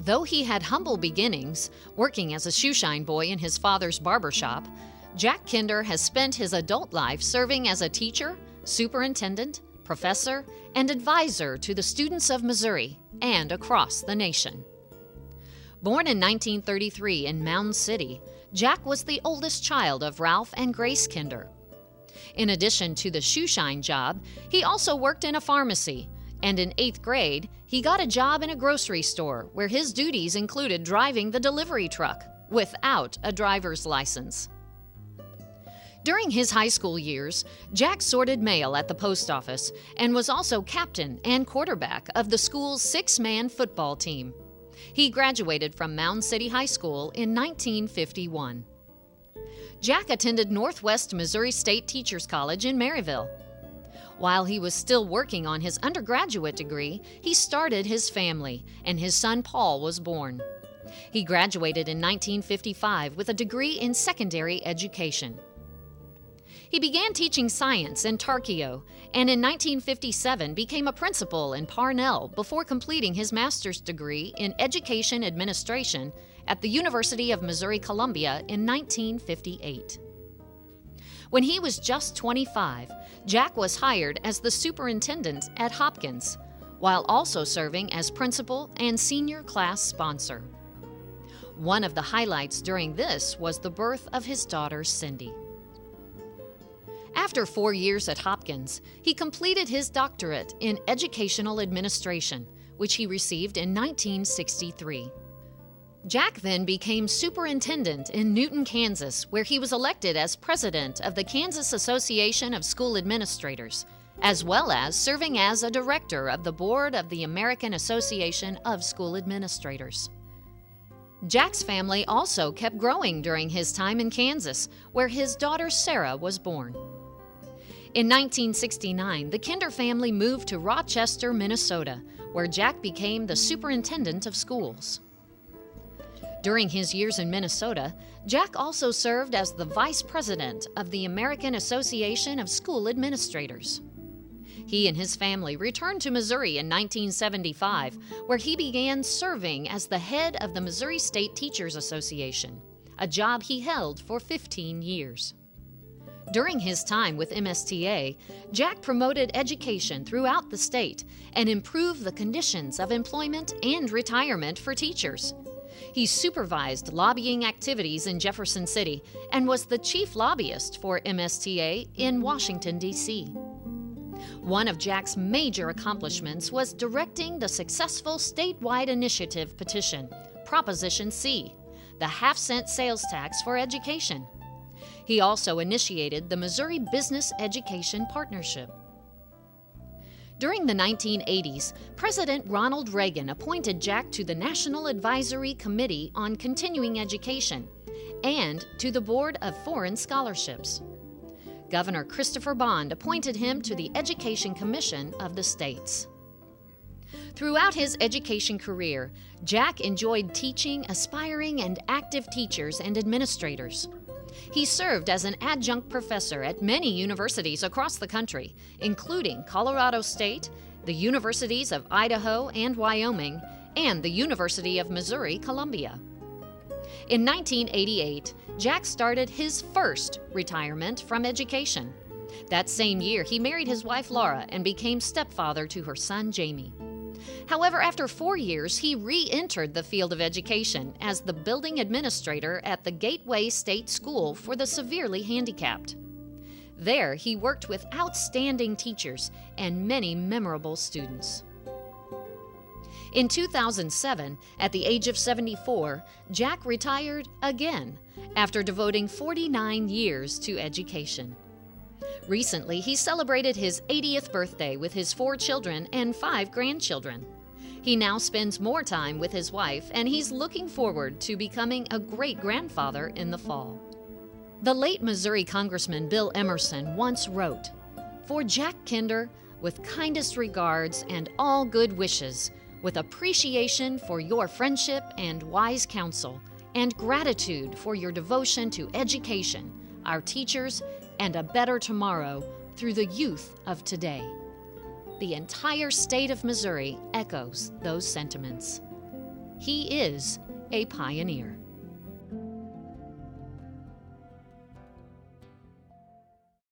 Though he had humble beginnings, working as a shoeshine boy in his father's barber shop, Jack Kinder has spent his adult life serving as a teacher, superintendent, professor, and advisor to the students of Missouri and across the nation. Born in 1933 in Mound City, Jack was the oldest child of Ralph and Grace Kinder. In addition to the shoeshine job, he also worked in a pharmacy, and in 8th grade, he got a job in a grocery store where his duties included driving the delivery truck without a driver's license. During his high school years, Jack sorted mail at the post office and was also captain and quarterback of the school's 6-man football team. He graduated from Mound City High School in 1951. Jack attended Northwest Missouri State Teachers College in Maryville. While he was still working on his undergraduate degree, he started his family, and his son Paul was born. He graduated in 1955 with a degree in secondary education. He began teaching science in Tarkio, and in 1957 became a principal in Parnell before completing his master's degree in education administration at the University of Missouri-Columbia in 1958. When he was just 25, Jack was hired as the superintendent at Hopkins, while also serving as principal and senior class sponsor. One of the highlights during this was the birth of his daughter, Cindy. After 4 years at Hopkins, he completed his doctorate in educational administration, which he received in 1963. Jack then became superintendent in Newton, Kansas, where he was elected as president of the Kansas Association of School Administrators, as well as serving as a director of the board of the American Association of School Administrators. Jack's family also kept growing during his time in Kansas, where his daughter Sarah was born. In 1969, the Kinder family moved to Rochester, Minnesota, where Jack became the superintendent of schools. During his years in Minnesota, Jack also served as the vice president of the American Association of School Administrators. He and his family returned to Missouri in 1975, where he began serving as the head of the Missouri State Teachers Association, a job he held for 15 years. During his time with MSTA, Jack promoted education throughout the state and improved the conditions of employment and retirement for teachers. He supervised lobbying activities in Jefferson City and was the chief lobbyist for MSTA in Washington, D.C. One of Jack's major accomplishments was directing the successful statewide initiative petition, Proposition C, the half-cent sales tax for education. He also initiated the Missouri Business Education Partnership. During the 1980s, President Ronald Reagan appointed Jack to the National Advisory Committee on Continuing Education and to the Board of Foreign Scholarships. Governor Christopher Bond appointed him to the Education Commission of the states. Throughout his education career, Jack enjoyed teaching aspiring and active teachers and administrators. He served as an adjunct professor at many universities across the country, including Colorado State, the Universities of Idaho and Wyoming, and the University of Missouri-Columbia. In 1988, Jack started his first retirement from education. That same year, he married his wife Laura and became stepfather to her son Jamie. However, after 4 years, he re-entered the field of education as the building administrator at the Gateway State School for the Severely Handicapped. There, he worked with outstanding teachers and many memorable students. In 2007, at the age of 74, Jack retired again after devoting 49 years to education. Recently, he celebrated his 80th birthday with his 4 children and 5 grandchildren. He now spends more time with his wife, and he's looking forward to becoming a great-grandfather in the fall. The late Missouri Congressman Bill Emerson once wrote, "For Jack Kinder, with kindest regards and all good wishes, with appreciation for your friendship and wise counsel, and gratitude for your devotion to education, our teachers, and a better tomorrow through the youth of today." The entire state of Missouri echoes those sentiments. He is a pioneer.